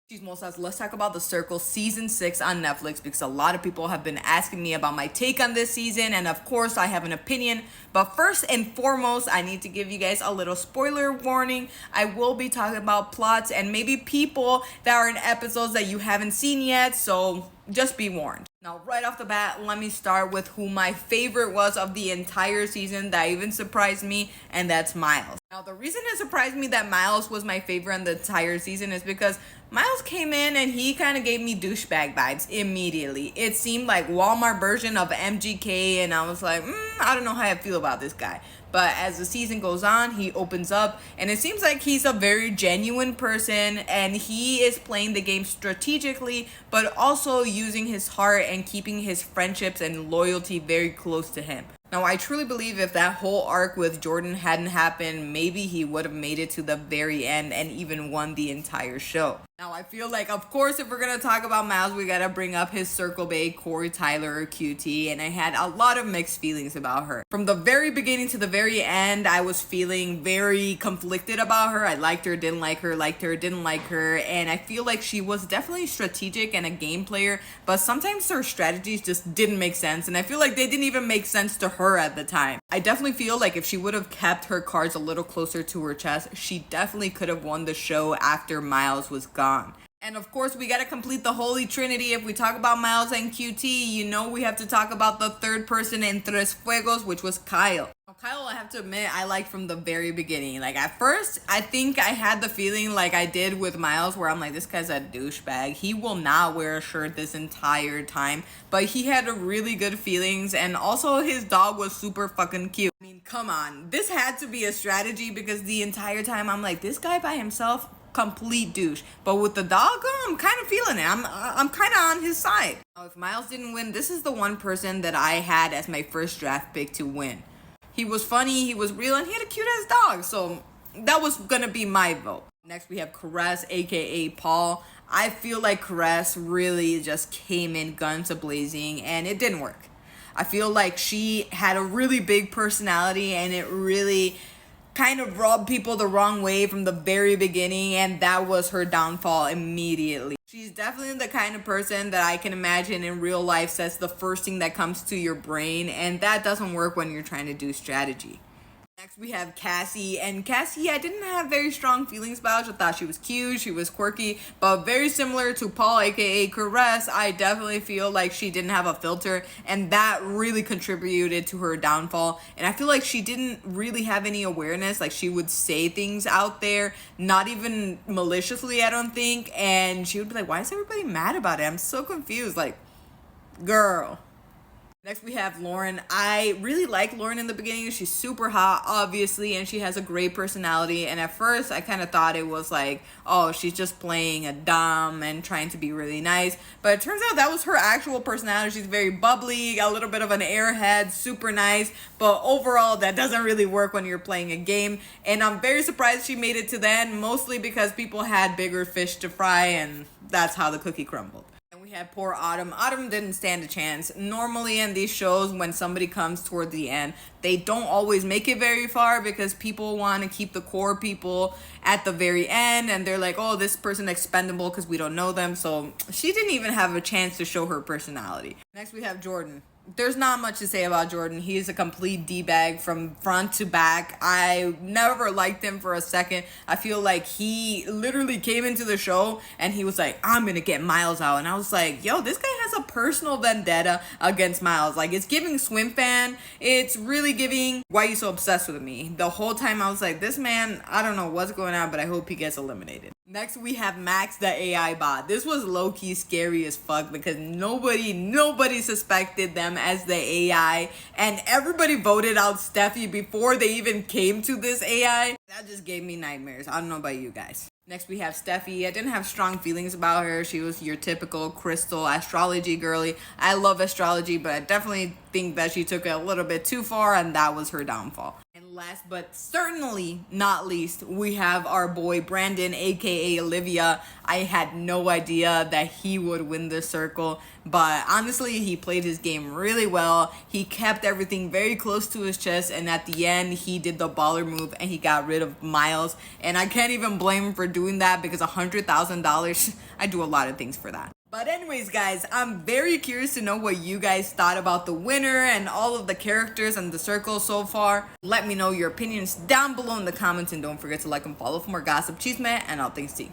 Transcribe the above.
Chismosas, let's talk about The Circle season 6 on Netflix because a lot of people have been asking me about my take on this season, and of course I have an opinion. But first and foremost, I need to give you guys a little spoiler warning. I will be talking about plots and maybe people that are in episodes that you haven't seen yet, so just be warned. Now, right off the bat, let me start with who my favorite was of the entire season that even surprised me, and that's Miles. Now, the reason it surprised me that Miles was my favorite in the entire season is because Miles came in and he kind of gave me douchebag vibes immediately. It seemed like Walmart version of MGK, and I was like, I don't know how I feel about this guy. But as the season goes on, he opens up, and it seems like he's a very genuine person, and he is playing the game strategically, but also using his heart and keeping his friendships and loyalty very close to him. Now, I truly believe if that whole arc with Jordan hadn't happened, maybe he would have made it to the very end and even won the entire show. Now, I feel like, of course, if we're going to talk about Miles, we got to bring up his Circle Bae, Corey Tyler, or QT, and I had a lot of mixed feelings about her. From the very beginning to the very end, I was feeling very conflicted about her. I liked her, didn't like her, liked her, didn't like her, and I feel like she was definitely strategic and a game player, but sometimes her strategies just didn't make sense, and I feel like they didn't even make sense to her at the time. I definitely feel like if she would have kept her cards a little closer to her chest, she definitely could have won the show after Miles was gone. And of course, we gotta complete the Holy Trinity. If we talk about Miles and QT, you know we have to talk about the third person in Tres Fuegos, which was Kyle. Now, Kyle, I have to admit, I liked from the very beginning. Like, at first, I think I had the feeling like I did with Miles, where I'm like, this guy's a douchebag. He will not wear a shirt this entire time. But he had really good feelings, and also his dog was super fucking cute. I mean, come on. This had to be a strategy because the entire time I'm like, this guy by himself, complete douche. But with the dog, I'm kind of feeling it. I'm kind of on his side. Now, if Miles didn't win, this is the one person that I had as my first draft pick to win. He was funny, he was real, and he had a cute ass dog. So that was gonna be my vote. Next, we have Caress, aka Paul. I feel like Caress really just came in guns a-blazing, and it didn't work. I feel like she had a really big personality, and it really kind of rubbed people the wrong way from the very beginning, and that was her downfall immediately. She's definitely the kind of person that I can imagine in real life says the first thing that comes to your brain, and that doesn't work when you're trying to do strategy. Next, we have Cassie, and Cassie, I didn't have very strong feelings about. I thought she was cute, she was quirky, but very similar to Paul, aka Caress, I definitely feel like she didn't have a filter, and that really contributed to her downfall. And I feel like she didn't really have any awareness. Like, she would say things out there, not even maliciously, I don't think, and she would be like, why is everybody mad about it? I'm so confused. Like, girl. Next, we have Lauren. I really like Lauren in the beginning. She's super hot, obviously, and she has a great personality. And at first, I kind of thought it was like, oh, she's just playing a dumb and trying to be really nice. But it turns out that was her actual personality. She's very bubbly, a little bit of an airhead, super nice. But overall, that doesn't really work when you're playing a game. And I'm very surprised she made it to the end, mostly because people had bigger fish to fry, and that's how the cookie crumbled. We had poor Autumn. Autumn didn't stand a chance. Normally in these shows, when somebody comes toward the end, they don't always make it very far because people want to keep the core people at the very end, and they're like, oh, this person expendable because we don't know them. So she didn't even have a chance to show her personality. Next, we have Jordan. There's not much to say about Jordan. He's a complete D-bag from front to back. I never liked him for a second. I feel like he literally came into the show and he was like, I'm gonna get Miles out. And I was like, yo, this guy has a personal vendetta against Miles. Like, it's giving swim fan. It's really giving, why are you so obsessed with me? The whole time I was like, this man, I don't know what's going on, but I hope he gets eliminated. Next, we have Max, the AI bot. This was low-key scary as fuck because nobody suspected them as the AI, and everybody voted out Stephie before they even came to this AI. That just gave me nightmares. I don't know about you guys. Next, we have Stephie. I didn't have strong feelings about her. She was your typical crystal astrology girly. I love astrology, but I definitely think that she took it a little bit too far, and that was her downfall. And Last but certainly not least, we have our boy Brandon, aka Olivia. I had no idea that he would win the circle, but honestly, he played his game really well. He kept everything very close to his chest, and at the end, he did the baller move and he got rid of Miles. And I can't even blame him for doing that because $100,000, I do a lot of things for that. But anyways, guys, I'm very curious to know what you guys thought about the winner and all of the characters and the circle so far. Let me know your opinions down below in the comments, and don't forget to like and follow for more gossip, chisme, and all things tea.